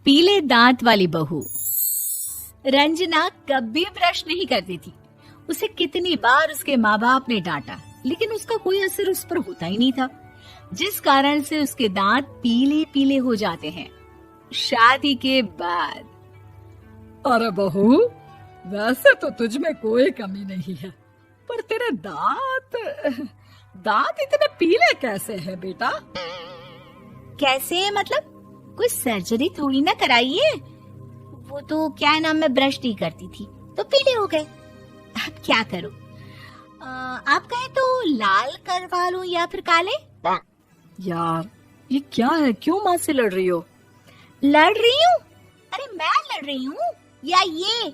पीले दांत वाली बहू। रंजना कभी ब्रश नहीं करती थी। उसे कितनी बार उसके माँ बाप ने डांटा, लेकिन उसका कोई असर उस पर होता ही नहीं था, जिस कारण से उसके दांत पीले पीले हो जाते हैं। शादी के बाद। अरे बहू, वैसे तो तुझ में कोई कमी नहीं है, पर तेरे दांत इतने पीले कैसे हैं बेटा? कैसे मतलब? कोई सर्जरी थोड़ी ना कराइए। वो तो क्या नाम, मैं ब्रश नहीं करती थी तो पीले हो गए। अब क्या करूं? आप कहें तो लाल करवा लूं या फिर काले? यार ये क्या है, क्यों माँ से लड़ रही हो? लड़ रही हूँ? अरे मैं लड़ रही हूँ या ये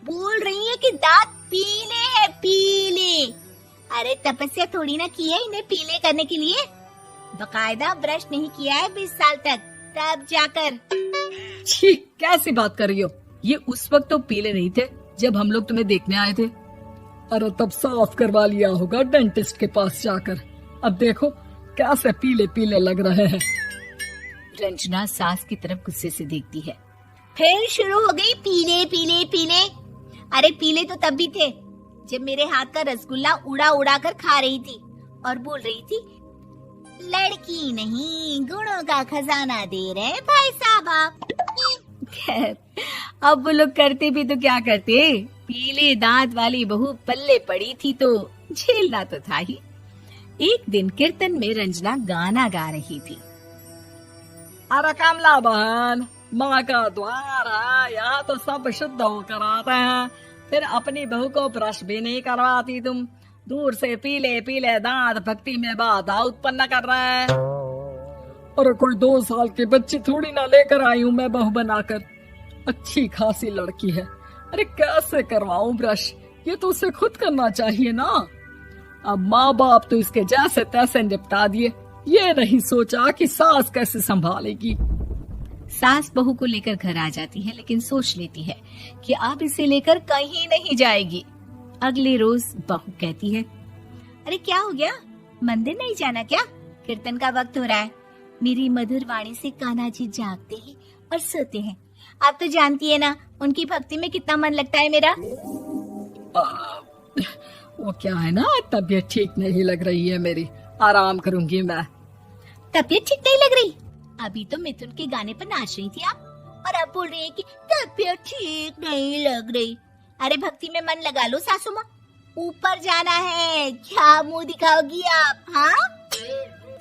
बोल रही है कि दांत पीले हैं, पीले। अरे तपस्या थोड़ी ना की है इन्हें पीले करने के लिए। बकायदा ब्रश नहीं किया है 20 साल तक, तब जाकर। छी, कैसी बात कर रही हो? ये उस वक्त तो पीले नहीं थे जब हम लोग तुम्हें देखने आए थे। अरे तब साफ करवा लिया होगा डेंटिस्ट के पास जाकर। अब देखो कैसे पीले पीले लग रहे हैं। रंजना सास की तरफ गुस्से से देखती है। फिर शुरू हो गई पीले पीले पीले। अरे पीले तो तब भी थे जब मेरे हाथ का रसगुल्ला उड़ा उड़ा कर खा रही थी और बोल रही थी, लड़की नहीं गुणों का खजाना दे रहे भाई साहब आप। खैर, अब वो लोग करते भी तो क्या करते, पीले दांत वाली बहू पल्ले पड़ी थी तो झेलना तो था ही। एक दिन कीर्तन में रंजना गाना गा रही थी। अरे कमला बहन, माँ का द्वार है, यहाँ तो सब शुद्ध होकर आते हैं, फिर अपनी बहू को ब्रश भी नहीं करवाती तुम। दूर से पीले पीले दांत भक्ति में बाधा उत्पन्न कर रहे हैं। अरे कोई 2 साल की बच्ची थोड़ी ना लेकर आई हूँ मैं बहू बनाकर। अच्छी खासी लड़की है, अरे कैसे करवाऊं ब्रश? ये तो उसे खुद करना चाहिए ना। अब माँ बाप तो इसके जैसे तैसे निपटा दिए, ये नहीं सोचा कि सास कैसे संभालेगी। सास बहू को लेकर घर आ जाती है, लेकिन सोच लेती है कि अब इसे लेकर कहीं नहीं जाएगी। अगले रोज बहू कहती है, अरे क्या हो गया, मंदिर नहीं जाना क्या? कीर्तन का वक्त हो रहा है। मेरी मधुर वाणी से कान्हा जी जागते हैं और सोते हैं। आप तो जानती है ना उनकी भक्ति में कितना मन लगता है मेरा। वो क्या है ना, तबीयत ठीक नहीं लग रही है मेरी, आराम करूंगी मैं। तबीयत ठीक नहीं लग रही? अभी तो मिथुन के गाने पर नाच रही थी आप, और अब बोल रही है कि तबीयत ठीक नहीं लग रही। अरे भक्ति में मन लगा लो सासू माँ, ऊपर जाना है, क्या मुंह दिखाओगी आप? हाँ?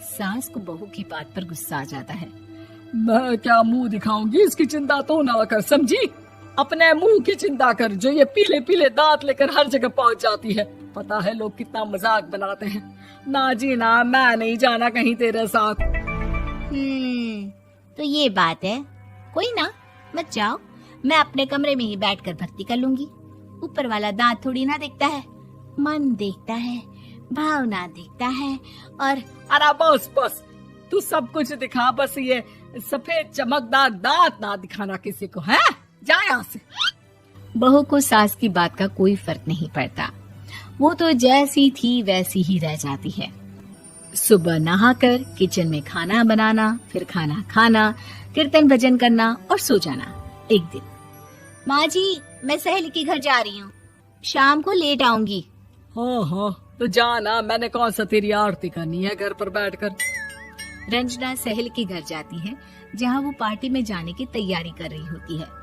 सास को बहू की बात पर गुस्सा आ जाता है। मैं क्या मुंह दिखाऊंगी, इसकी चिंता तो ना कर, समझी? अपने मुंह की चिंता कर, जो ये पीले पीले दांत लेकर हर जगह पहुंच जाती है। पता है लोग कितना मजाक बनाते हैं। ना जी ना, मैं नहीं जाना कहीं तेरे साथ। तो ये बात है, कोई ना, मत जाओ, मैं अपने कमरे में ही बैठकर भक्ति कर लूंगी। ऊपर वाला दांत थोड़ी ना देखता है, मन देखता है, भावना देखता है। और अरे बस बस, तू सब कुछ दिखा, बस ये सफेद चमकदार दांत ना दिखाना किसी को, है? जा यहाँ से। बहू को सास की बात का कोई फर्क नहीं पड़ता, वो तो जैसी थी वैसी ही रह जाती है। सुबह नहाकर किचन में खाना बनाना, फिर खाना खाना, कीर्तन भजन करना और सो जाना। एक दिन, माँ जी मैं सहेली के घर जा रही हूँ, शाम को लेट आऊंगी। हाँ हाँ तो जाना, मैंने कौन सा तेरी आरती करनी है घर पर बैठकर। रंजना सहेली के घर जाती है, जहाँ वो पार्टी में जाने की तैयारी कर रही होती है।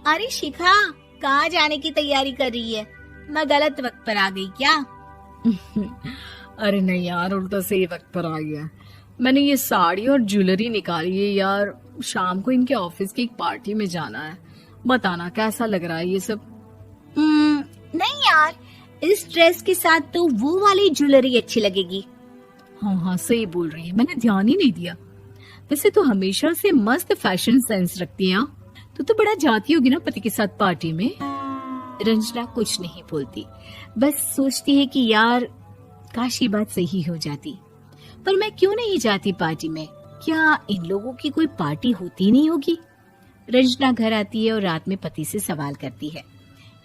अरे शिखा, कहाँ जाने की तैयारी कर रही है? मैं गलत वक्त पर आ गई क्या? अरे नहीं यार, उल्टा सही वक्त पर आ गया। मैंने ये साड़ी और ज्वेलरी निकाली है यार, शाम को इनके ऑफिस की एक पार्टी में जाना है। बताना कैसा लग रहा है ये सब? नहीं यार, इस ड्रेस के साथ तो वो वाली ज्वेलरी अच्छी लगेगी। हाँ हाँ सही बोल रही है, मैंने ध्यान ही नहीं दिया। वैसे तो हमेशा से मस्त फैशन सेंस रखती है। तो बड़ा जाती होगी ना पति के साथ पार्टी में। रंजना कुछ नहीं बोलती, बस सोचती है कि यार काश ये बात सही हो जाती, पर मैं क्यों नहीं जाती पार्टी में? क्या इन लोगों की कोई पार्टी होती नहीं होगी? रंजना घर आती है और रात में पति से सवाल करती है,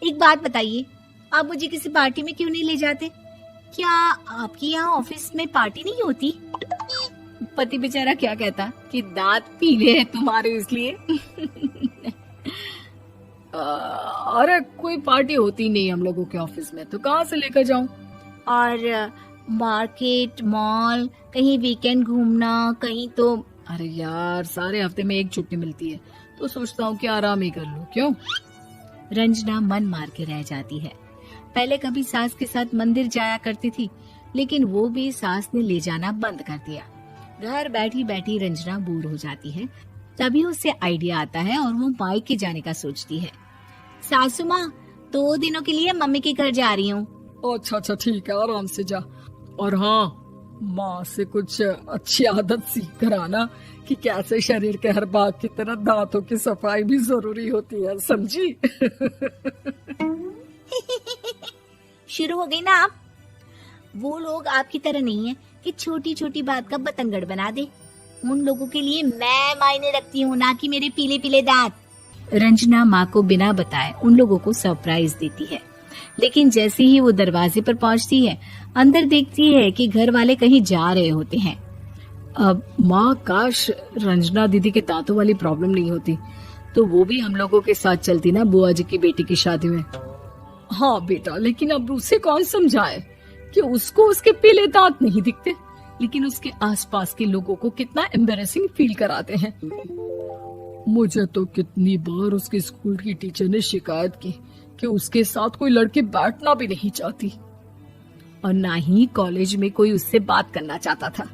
एक बात बताइए, आप मुझे किसी पार्टी में क्यों नहीं ले जाते? क्या आपके यहाँ ऑफिस में पार्टी नहीं होती? पति बेचारा क्या कहता कि दांत पीले हैं तुम्हारे इसलिए। अरे कोई पार्टी होती नहीं हम लोगों के ऑफिस में, तो कहाँ से लेकर जाऊं? और मार्केट, मॉल, कहीं वीकेंड घूमना, कहीं तो। अरे यार सारे हफ्ते में एक छुट्टी मिलती है, तो सोचता हूँ कि आराम ही कर लूं। क्यों? रंजना मन मार के रह जाती है। पहले कभी सास के साथ मंदिर जाया करती थी, लेकिन वो भी सास ने ले जाना बंद कर दिया। घर बैठी बैठी रंजना बोर हो जाती है। तभी उसे आइडिया आता है और वो मायके जाने का सोचती है। सासू माँ, 2 दिनों के लिए मम्मी के घर जा रही हूँ। अच्छा ठीक है, आराम से जा। और हाँ, माँ से कुछ अच्छी आदत सीख कर आना कि कैसे शरीर के हर भाग की तरह दांतों की सफाई भी जरूरी होती है, समझी? शुरू हो गई ना आप। वो लोग आपकी तरह नहीं है कि छोटी छोटी बात का बतंगड़ बना दे। उन लोगों के लिए मैं मायने रखती हूँ, ना कि मेरे पीले पीले दांत। रंजना माँ को बिना बताए उन लोगों को सरप्राइज देती है, लेकिन जैसे ही वो दरवाजे पर पहुंचती है, अंदर देखती है कि घर वाले कहीं जा रहे होते हैं। अब माँ, काश रंजना दीदी के दांतों वाली प्रॉब्लम नहीं होती, तो वो भी हम लोगों के साथ चलती ना बुआ जी की बेटी की शादी में। हाँ बेटा, लेकिन अब उसे कौन समझाए कि उसको उसके पीले दांत नहीं दिखते, लेकिन उसके आसपास के लोगों को कितना एम्बैरेसिंग फील कराते हैं। मुझे तो कितनी बार उसके स्कूल की टीचर ने शिकायत की कि उसके साथ कोई लड़की बैठना भी नहीं चाहती, और ना ही कॉलेज में कोई उससे बात करना चाहता था।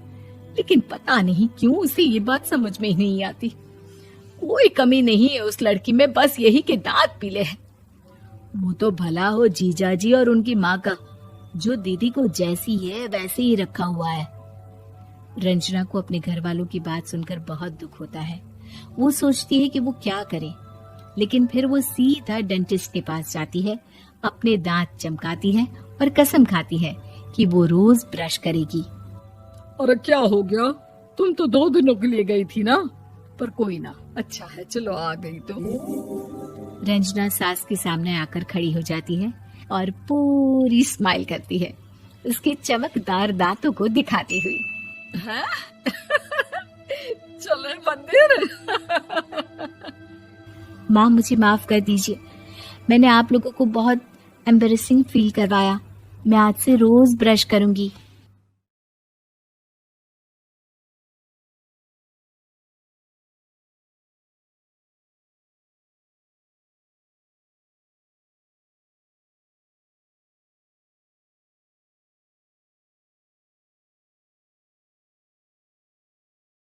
लेकिन पता नहीं क्यों उसे ये बात समझ में ही नहीं आती। कोई कमी नहीं है उस लड़की में, बस यही कि दांत पीले हैं। वो तो भला हो जीजा जी और उनकी माँ का, जो दीदी को जैसी है वैसे ही रखा हुआ है। रंजना को अपने घर वालों की बात सुनकर बहुत दुख होता है। वो सोचती है कि वो क्या करे, लेकिन फिर वो सीधा डेंटिस्ट के पास जाती है, अपने दांत चमकाती है और कसम खाती है कि वो रोज ब्रश करेगी। अरे क्या हो गया? तुम तो 2 दिनों के लिए गई थी ना, पर कोई ना, अच्छा है, चलो आ गई तो। रंजना सास के सामने आकर खड़ी हो जाती है और पूरी स्माइल करती है, उसके चमकदार दांतों को दिखाती हुई। हैं? चले मंदिर। माँ, मुझे माफ कर दीजिए, मैंने आप लोगों को बहुत एम्बैरेसिंग फील करवाया। मैं आज से रोज ब्रश करूंगी।